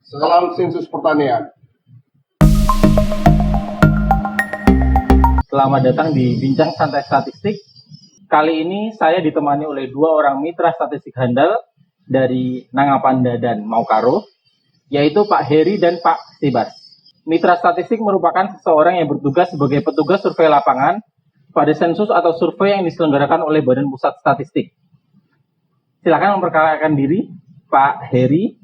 Salam sensus pertanian. Selamat datang di Bincang Santai Statistik. Kali ini saya ditemani oleh dua orang mitra statistik handal dari Nangapanda dan Maukaro, yaitu Pak Heri dan Pak Sibas. Mitra statistik merupakan seseorang yang bertugas sebagai petugas survei lapangan pada sensus atau survei yang diselenggarakan oleh Badan Pusat Statistik. Silakan memperkenalkan diri, Pak Heri.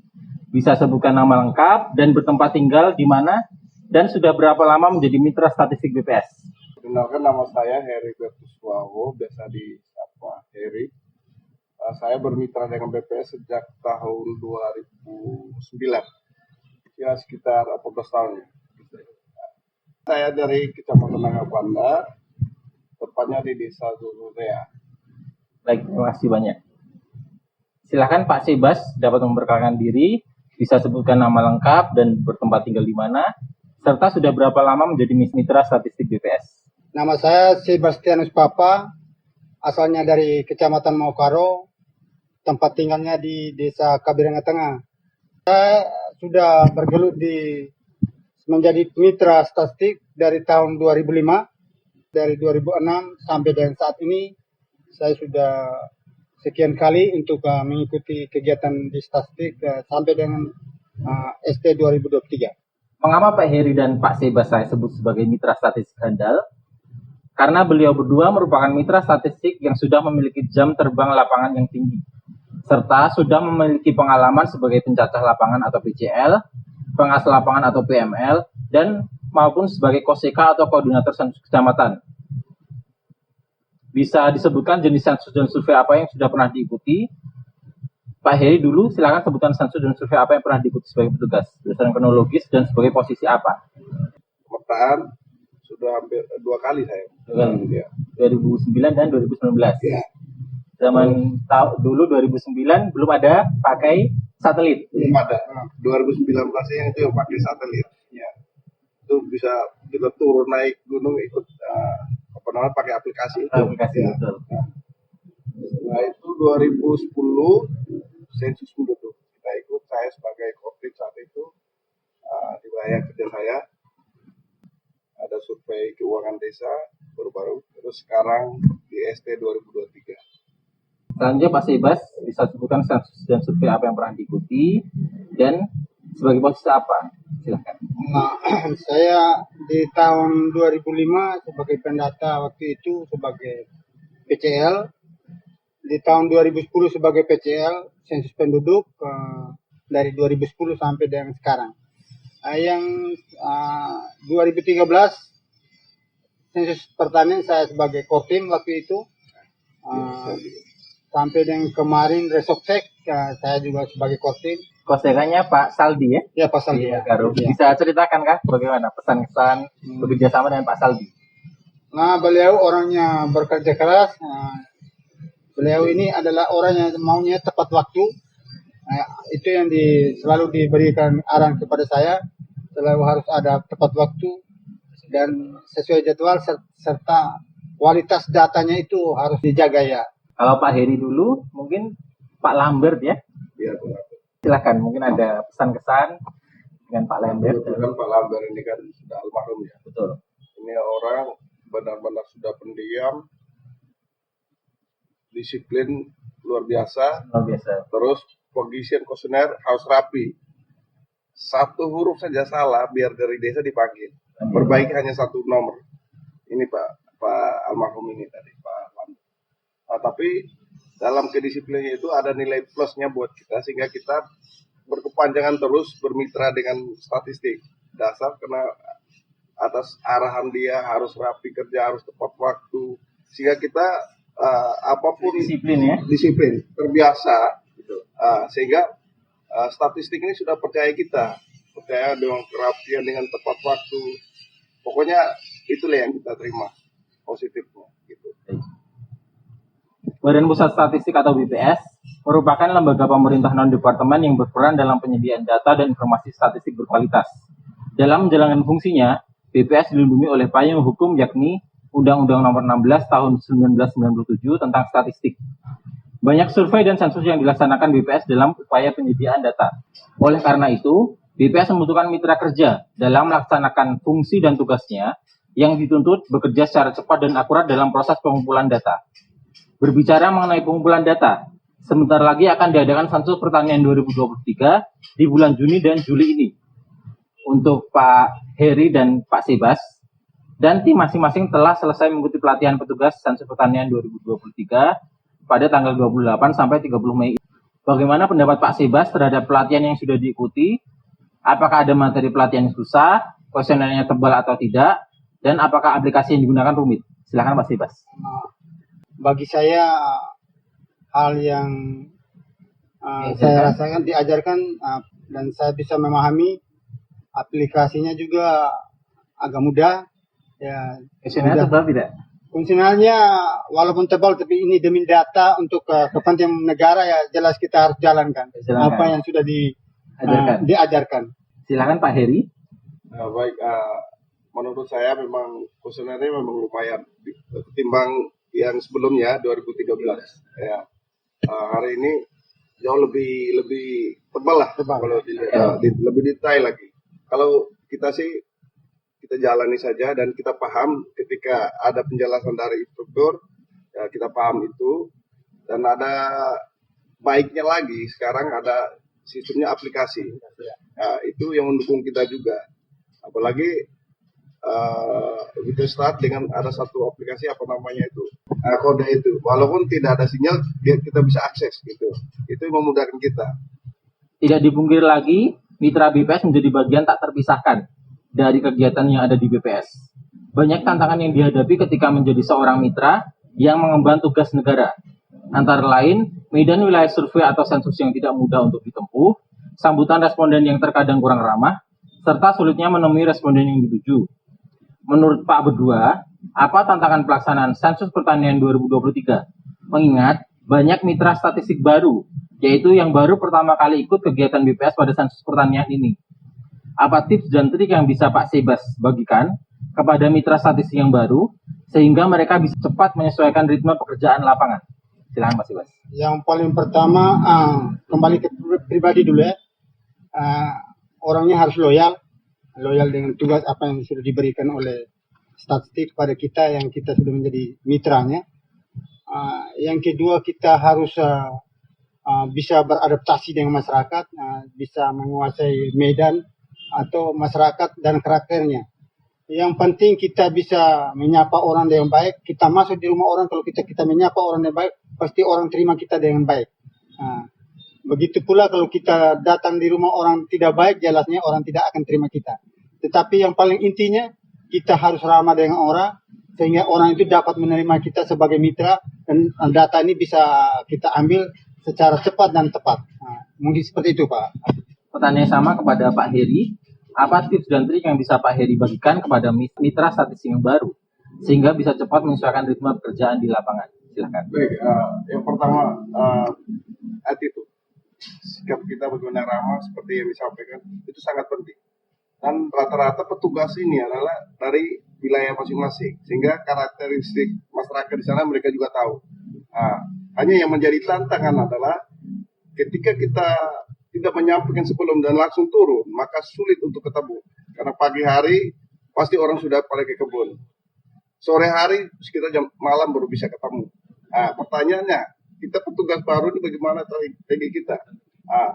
Bisa sebutkan nama lengkap dan bertempat tinggal di mana dan sudah berapa lama menjadi mitra statistik BPS. Perkenalkan, nama saya Heri Bertuswawo, biasa disapa Heri. Saya bermitra dengan BPS sejak tahun 2009, ya sekitar 14 tahun. Saya dari Kecamatan Nangapanda, tepatnya di Desa Zururea. Baik, terima kasih banyak. Silakan Pak Sibas dapat memperkenalkan diri, bisa sebutkan nama lengkap dan bertempat tinggal di mana, serta sudah berapa lama menjadi mitra statistik BPS. Nama saya Sebastianus Papa, asalnya dari Kecamatan Maukaro, tempat tinggalnya di Desa Kabiranga Tengah. Saya sudah bergelut menjadi mitra statistik dari tahun 2005, dari 2006 sampai dengan saat ini saya sudah sekian kali untuk mengikuti kegiatan di statistik sampai dengan ST 2023. Mengapa Pak Heri dan Pak Sibas saya sebut sebagai mitra statistik handal? Karena beliau berdua merupakan mitra statistik yang sudah memiliki jam terbang lapangan yang tinggi, serta sudah memiliki pengalaman sebagai pencacah lapangan atau PCL, pengas lapangan atau PML, dan maupun sebagai koseka atau koordinator sensus kecamatan. Bisa disebutkan jenis sensus dan survei apa yang sudah pernah diikuti? Pak Heri dulu, silakan sebutkan sensus dan survei apa yang pernah diikuti sebagai petugas, berdasarkan kronologis dan sebagai posisi apa? Pemetaan sudah hampir 2 kali saya. Ya. 2009 dan 2019. Ya. Zaman dulu 2009 belum ada pakai satelit. Belum ada. 2019 yang itu yang pakai satelit. Ya. Itu bisa kita turun naik gunung ikut pakai aplikasi itu. Aplikasi Ya. betul. Nah itu 2010 sensus penduduk kita ikut, saya sebagai koordinator saat itu di wilayah kerja saya ada survei keuangan desa baru-baru, terus sekarang di ST 2023. Selanjutnya Pak Sibas bisa sebutkan sensus dan survei apa yang pernah diikuti dan sebagai posisi apa? Silakan. Nah, saya di tahun 2005 sebagai pendata waktu itu sebagai PCL, di tahun 2010 sebagai PCL sensus penduduk dari 2010 sampai dengan sekarang. Yang 2013 sensus pertanian saya sebagai kotim waktu itu, sampai dengan kemarin resoksek saya juga sebagai kotim. Kosekanya Pak Saldi ya? Ya, Pak Saldi. Iya, Garuh. Ya. Bisa ceritakan kah bagaimana pesan-kesan bekerja sama dengan Pak Saldi? Nah, beliau orangnya bekerja keras. Beliau ini adalah orang yang maunya tepat waktu. Itu yang selalu diberikan arahan kepada saya. Selalu harus ada tepat waktu dan sesuai jadwal serta kualitas datanya itu harus dijaga ya. Kalau Pak Heri dulu, mungkin Pak Lambert ya? Iya, benar. Silakan, mungkin ada pesan-kesan dengan Pak Lambert. Kebetulan Pak Lambert ini kan sudah almarhum ya. Betul. Ini orang benar-benar sudah pendiam, disiplin luar biasa, Luar biasa. terus pengisian kuesioner harus rapi. 1 huruf saja salah biar dari desa dipanggil. Perbaiki hanya 1 nomor. Ini Pak almarhum ini tadi Pak Lambert. Tapi dalam kedisiplinnya itu ada nilai plusnya buat kita sehingga kita berkepanjangan terus bermitra dengan statistik dasar karena atas arahan dia harus rapi kerja, harus tepat waktu sehingga kita apapun disiplin terbiasa gitu. Sehingga statistik ini sudah percaya dengan kerapian, dengan tepat waktu, pokoknya itulah yang kita terima positifnya gitu. Badan Pusat Statistik atau BPS merupakan lembaga pemerintah non-departemen yang berperan dalam penyediaan data dan informasi statistik berkualitas. Dalam menjalankan fungsinya, BPS dilindungi oleh payung hukum yakni Undang-Undang Nomor 16 Tahun 1997 tentang Statistik. Banyak survei dan sensus yang dilaksanakan BPS dalam upaya penyediaan data. Oleh karena itu, BPS membutuhkan mitra kerja dalam melaksanakan fungsi dan tugasnya yang dituntut bekerja secara cepat dan akurat dalam proses pengumpulan data. Berbicara mengenai pengumpulan data, sebentar lagi akan diadakan Sensus Pertanian 2023 di bulan Juni dan Juli ini. Untuk Pak Heri dan Pak Sebas, dan tim masing-masing telah selesai mengikuti pelatihan petugas Sensus Pertanian 2023 pada tanggal 28 sampai 30 Mei. Bagaimana pendapat Pak Sebas terhadap pelatihan yang sudah diikuti? Apakah ada materi pelatihan yang susah, kuesionernya tebal atau tidak, dan apakah aplikasi yang digunakan rumit? Silakan Pak Sebas. Bagi saya hal yang saya rasakan diajarkan dan saya bisa memahami, aplikasinya juga agak mudah. Ya, Kuesionernya tebal tidak? fungsionalnya walaupun tebal tapi ini demi data untuk kepentingan negara, ya jelas kita harus jalankan apa yang sudah diajarkan. Silakan Pak Heri. Baik, menurut saya memang kuesionernya memang lumayan ketimbang yang sebelumnya 2013. Ya, hari ini jauh lebih tebal lah kalau lebih detail lagi. Kalau kita sih kita jalani saja dan kita paham ketika ada penjelasan dari instruktur, ya kita paham itu. Dan ada baiknya lagi sekarang ada sistemnya aplikasi, ya, itu yang mendukung kita juga. Apalagi kita start dengan ada satu aplikasi apa namanya itu, kode itu, walaupun tidak ada sinyal kita bisa akses gitu. Itu yang memudahkan kita. Tidak dipungkiri lagi, mitra BPS menjadi bagian tak terpisahkan dari kegiatan yang ada di BPS. Banyak tantangan yang dihadapi ketika menjadi seorang mitra yang mengemban tugas negara. Antara lain, medan wilayah survei atau sensus yang tidak mudah untuk ditempuh, sambutan responden yang terkadang kurang ramah, serta sulitnya menemui responden yang dituju. Menurut Pak berdua, apa tantangan pelaksanaan Sensus Pertanian 2023? Mengingat banyak mitra statistik baru, yaitu yang baru pertama kali ikut kegiatan BPS pada Sensus Pertanian ini. Apa tips dan trik yang bisa Pak Sebas bagikan kepada mitra statistik yang baru sehingga mereka bisa cepat menyesuaikan ritme pekerjaan lapangan? Silakan Pak Sebas. Yang paling pertama, kembali ke pribadi dulu ya. Orangnya harus loyal dengan tugas apa yang sudah diberikan oleh statistik pada kita yang kita sudah menjadi mitranya. Yang kedua, kita harus bisa beradaptasi dengan masyarakat, bisa menguasai medan atau masyarakat dan karakternya. Yang penting kita bisa menyapa orang dengan baik. Kita masuk di rumah orang, kalau kita menyapa orang dengan baik, pasti orang terima kita dengan baik. Begitu pula kalau kita datang di rumah orang tidak baik, jelasnya orang tidak akan terima kita. Tetapi yang paling intinya, kita harus ramah dengan orang, sehingga orang itu dapat menerima kita sebagai mitra, dan data ini bisa kita ambil secara cepat dan tepat. Mungkin seperti itu Pak. Pertanyaan sama kepada Pak Heri. Apa tips dan trik yang bisa Pak Heri bagikan kepada mitra statistik yang baru sehingga bisa cepat menyesuaikan ritme pekerjaan di lapangan? Silakan. Baik, yang pertama attitude, sikap kita bagaimana ramah seperti yang disampaikan itu sangat penting. Dan rata-rata petugas ini adalah dari wilayah masing-masing, sehingga karakteristik masyarakat di sana mereka juga tahu. Hanya yang menjadi tantangan adalah ketika kita tidak menyampaikan sebelum dan langsung turun, maka sulit untuk ketemu. Karena pagi hari pasti orang sudah pada ke kebun. Sore hari sekitar jam malam baru bisa ketemu. Pertanyaannya, kita petugas baru ini bagaimana strategi kita?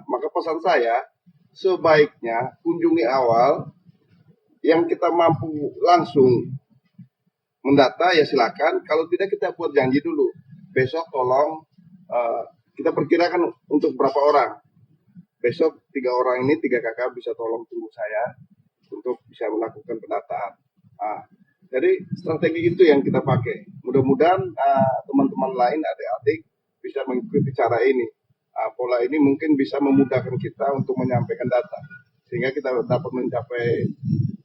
Maka pesan saya, sebaiknya kunjungi awal, yang kita mampu langsung mendata ya silakan. Kalau tidak kita buat janji dulu. Besok tolong kita perkirakan untuk berapa orang. Besok 3 orang ini 3 kakak bisa tolong tunggu saya untuk bisa melakukan pendataan. Jadi strategi itu yang kita pakai. Mudah-mudahan teman-teman lain, adik-adik bisa mengikuti cara ini. Pola ini mungkin bisa memudahkan kita untuk menyampaikan data, sehingga kita dapat mencapai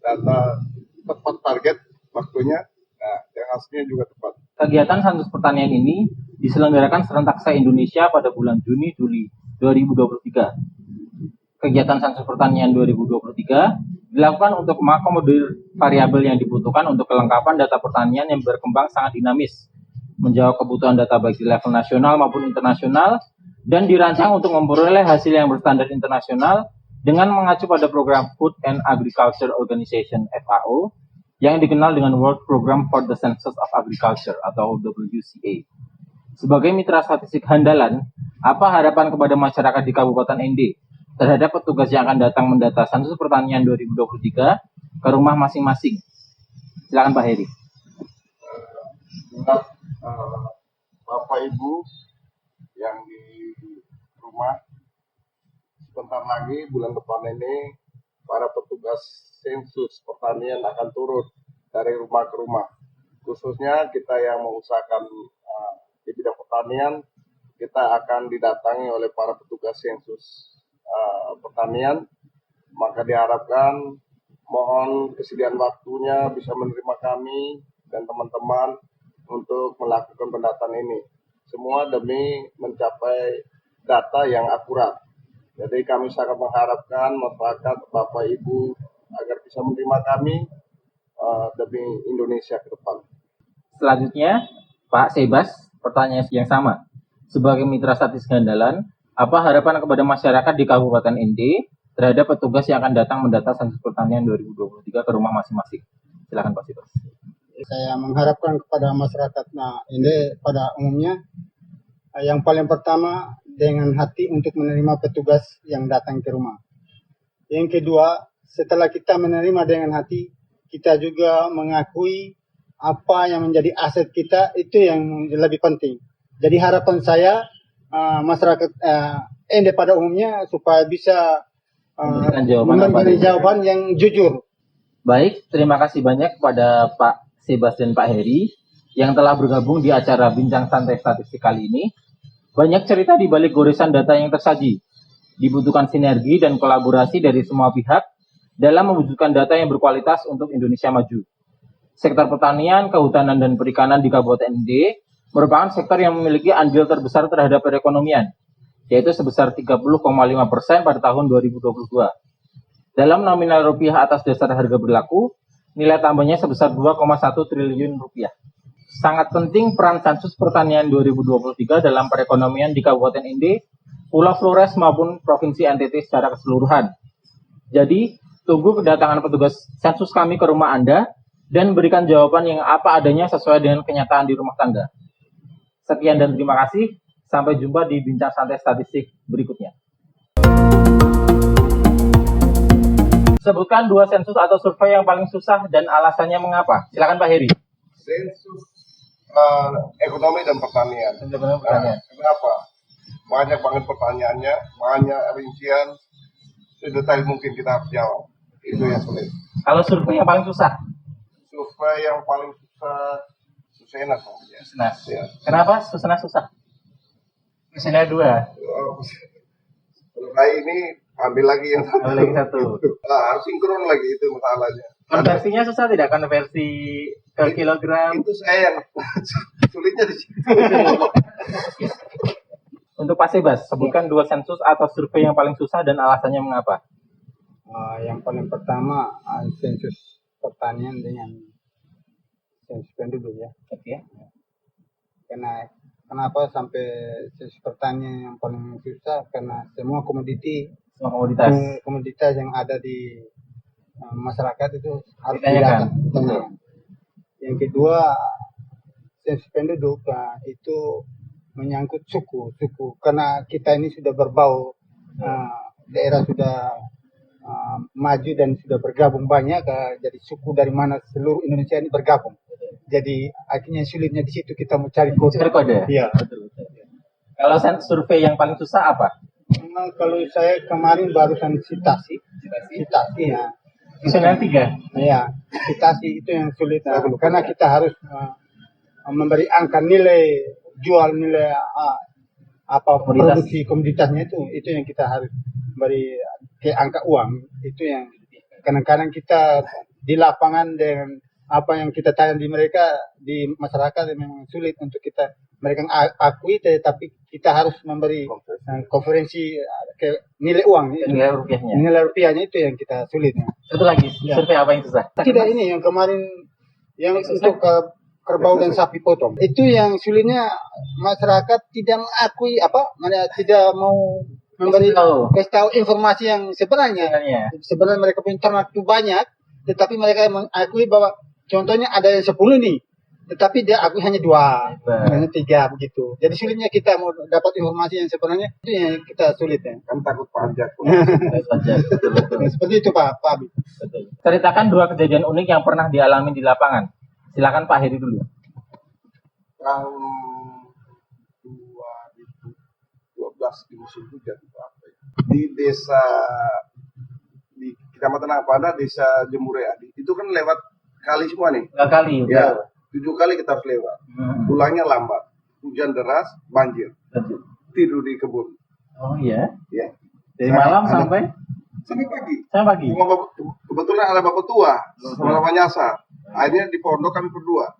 data tepat target waktunya, dan hasilnya juga tepat. Kegiatan Sensus Pertanian ini diselenggarakan serentak se-Indonesia pada bulan Juni-Juli 2023. Kegiatan Sensus Pertanian 2023 dilakukan untuk mengakomodir variabel yang dibutuhkan untuk kelengkapan data pertanian yang berkembang sangat dinamis, menjawab kebutuhan data baik di level nasional maupun internasional, dan dirancang untuk memperoleh hasil yang berstandar internasional dengan mengacu pada program Food and Agriculture Organization (FAO) yang dikenal dengan World Program for the Census of Agriculture atau WCA. Sebagai mitra statistik handalan, apa harapan kepada masyarakat di Kabupaten ND terhadap petugas yang akan datang mendata sensus pertanian 2023 ke rumah masing-masing? Silakan Pak Heri. Bapak Ibu yang di rumah, sebentar lagi bulan depan ini para petugas sensus pertanian akan turun dari rumah ke rumah. Khususnya kita yang mengusahakan di bidang pertanian, kita akan didatangi oleh para petugas sensus pertanian. Maka diharapkan mohon kesediaan waktunya bisa menerima kami dan teman-teman untuk melakukan pendataan ini. Semua demi mencapai data yang akurat. Jadi kami sangat mengharapkan masyarakat, Bapak Ibu, agar bisa menerima kami demi Indonesia ke depan. Selanjutnya, Pak Sebas, pertanyaan yang sama. Sebagai mitra statistik handalan, apa harapan kepada masyarakat di Kabupaten ND terhadap petugas yang akan datang mendata sensus pertanian 2023 ke rumah masing-masing? Silakan Pak Sebas. Saya mengharapkan kepada masyarakat ini pada umumnya yang paling pertama dengan hati untuk menerima petugas yang datang ke rumah. Yang kedua, setelah kita menerima dengan hati, kita juga mengakui apa yang menjadi aset kita, itu yang lebih penting. Jadi harapan saya masyarakat ND pada umumnya supaya bisa memberikan jawaban yang jujur. Baik, terima kasih banyak kepada Pak Sebas dan Pak Heri yang telah bergabung di acara Bincang Santai Statistik kali ini. Banyak cerita di balik goresan data yang tersaji. Dibutuhkan sinergi dan kolaborasi dari semua pihak dalam mewujudkan data yang berkualitas untuk Indonesia maju. Sektor pertanian, kehutanan, dan perikanan di Kabupaten ND merupakan sektor yang memiliki andil terbesar terhadap perekonomian, yaitu sebesar 30,5% pada tahun 2022. Dalam nominal rupiah atas dasar harga berlaku, nilai tambahnya sebesar 2,1 triliun rupiah. Sangat penting peran sensus pertanian 2023 dalam perekonomian di Kabupaten ND, Pulau Flores maupun Provinsi NTT secara keseluruhan. Jadi, tunggu kedatangan petugas sensus kami ke rumah Anda dan berikan jawaban yang apa adanya sesuai dengan kenyataan di rumah tangga. Sekian dan terima kasih. Sampai jumpa di Bincang Santai Statistik berikutnya. Sebutkan 2 sensus atau survei yang paling susah dan alasannya mengapa. Silakan Pak Heri. Sensus ekonomi dan pertanian. Kenapa? Banyak banget pertanyaannya, banyak rincian, sedetail mungkin kita harus jawab. Itu yang sulit. Kalau survei yang paling susah? Survei yang paling susah, Susena. Susena. Ya. Kenapa Susena susah? Susena 2. Survei ini ambil lagi yang satu. Ambil lagi satu. Harus sinkron lagi, itu masalahnya. Konversinya susah tidak? Konversi ke kilogram? Itu saya yang sulitnya di situ. Untuk Pak Sebas, sebutkan 2 sensus atau survei yang paling susah dan alasannya mengapa. Yang paling pertama sensus pertanian dengan sensus penduduk ya. Oke. Kenapa sampai sensus pertanian yang paling susah? Karena semua komoditas yang ada di masyarakat itu harus ditanyakan. Yang kedua, sensus penduduk itu menyangkut suku, karena kita ini sudah berbau, daerah sudah maju dan sudah bergabung banyak, jadi suku dari mana seluruh Indonesia ini bergabung. Jadi akhirnya sulitnya di situ kita mau cari kode. Iya. Betul. Kalau survei yang paling susah apa? Kalau saya kemarin barusan citasi ya. Misalnya 3. Iya, citasi itu yang sulit karena kita harus memberi angka nilai jual, nilai produksi komoditasnya itu yang kita harus beri ke angka uang. Itu yang kadang-kadang kita di lapangan dengan apa yang kita tanya di mereka, di masyarakat memang sulit untuk kita mereka akui, tapi kita harus memberi konferensi ke nilai uang, nilai rupiahnya itu yang kita sulit. Satu lagi, survei apa yang susah? Tidak, ini yang kemarin yang untuk kerbau dan sapi potong. Itu yang sulitnya, masyarakat tidak mengakui tidak mau memberi Tahu. kasih tahu informasi yang sebenarnya. Sebenarnya. Sebenarnya mereka punya ternak itu banyak, tetapi mereka mengakui bahwa contohnya ada yang 10 nih, tetapi dia akui hanya 2, hanya 3 begitu. Jadi sulitnya kita mau dapat informasi yang sebenarnya itu yang kita sulit ya. Kan takut pajak. Nah, seperti itu Pak Abi. Betul. Ceritakan 2 kejadian unik yang pernah dialami di lapangan. Silakan Pak Heri dulu. Tahun 2012 di musim hujan itu apa ya? Di desa di Kecamatan Nangapanda, desa Jemurea. Itu kan lewat kali semua nih. 3 kali. Ya, 7 kali kita harus lewat. Pulangnya lambat. Hujan deras, banjir. Betul. Tidur di kebun. Oh iya. Ya. Dari malam sampai pagi. pagi. Kebetulan ada bapak tua sama nyasar. Akhirnya di pondok kami berdua.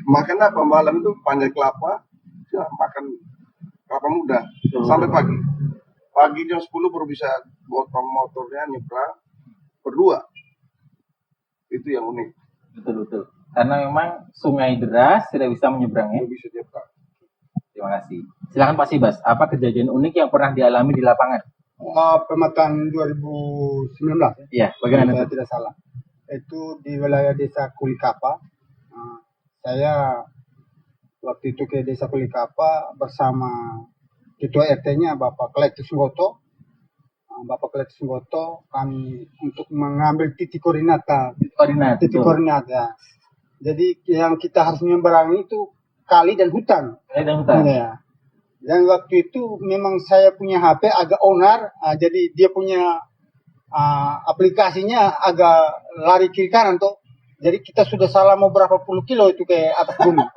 Makan apa malam itu panjat kelapa, ya, makan kelapa muda sampai pagi. Pagi jam 10 baru bisa gotong motornya nyebrang berdua. Itu yang unik. Betul. Karena memang sungai deras tidak bisa menyeberangnya. Itu bisa nyebrang. Terima kasih. Silakan Pak Sibas, apa kejadian unik yang pernah dialami di lapangan? Pemetaan 2019 ya. Iya, bagaimana? Saya tidak salah. Itu di wilayah desa Kulikapa. Saya waktu itu ke desa Kulikapa bersama ketua RT-nya Bapak Kletus Nggoto. Bapak Kletus Nggoto, kami untuk mengambil titik koordinat. Titik koordinat ya. Jadi yang kita harus menyeberangi itu kali dan hutan. Ya. Dan waktu itu memang saya punya HP agak onar, jadi dia punya aplikasinya agak lari kiri kanan tuh. Jadi kita sudah salah mau berapa puluh kilo itu ke atas gunung.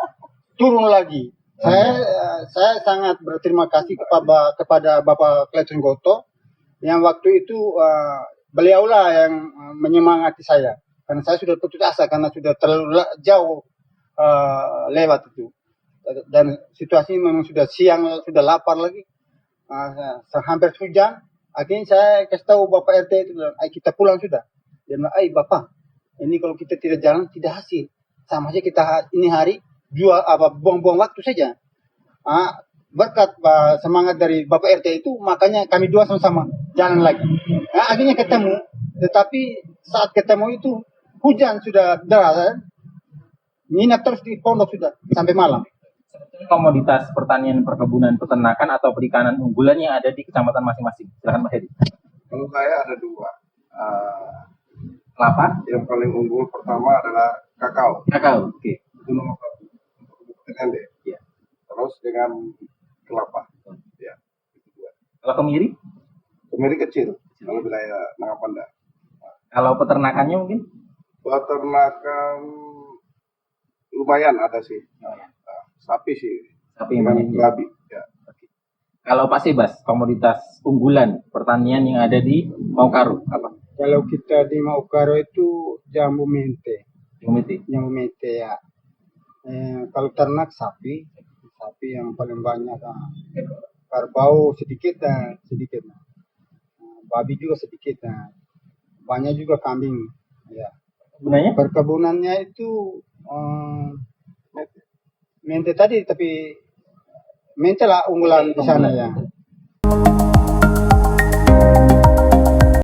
Turun lagi. Saya sangat berterima kasih kepada Bapak Kletus Nggoto yang waktu itu beliaulah yang menyemangati saya. Karena saya sudah putus asa karena sudah terlalu jauh lewat itu. Dan situasi memang sudah siang, sudah lapar lagi. Hampir hujan. Akhirnya saya kasih tahu Bapak RT itu bilang, kita pulang sudah. Dia bilang, Bapak, ini kalau kita tidak jalan tidak hasil. Sama aja kita ini hari buang-buang waktu saja. Berkat semangat dari Bapak RT itu, makanya kami dua sama-sama jalan lagi. Akhirnya ketemu, tetapi saat ketemu itu hujan sudah deras. Nginap terus di pondok sudah sampai malam. Komoditas pertanian, perkebunan, peternakan atau perikanan unggulan yang ada di kecamatan masing-masing. Silakan Pak Hedi. Kalau saya ada 2. Kelapa? Yang paling unggul pertama adalah kakao. Kakao, oke. Itu nomor 1 untuk Kabupaten Ende. Iya. Terus dengan kelapa. Ya, itu 2. Kalau kemiri? Kemiri kecil kalau wilayah Nangapanda. Kalau peternakannya mungkin? Peternakan lumayan ada sih. Sapi sih. Sapi yang banyak. Babi. Ya. Kalau Pak Sibas, komoditas unggulan pertanian yang ada di Maukaro apa? Kalau kita di Maukaro itu jambu mente. Jambu mente ya. Kalau ternak sapi yang paling banyak. Kerbau sedikit. Babi juga sedikit. Banyak juga kambing. Ya. Perkebunannya itu mente tadi, tapi mente lah unggulan di sana ya.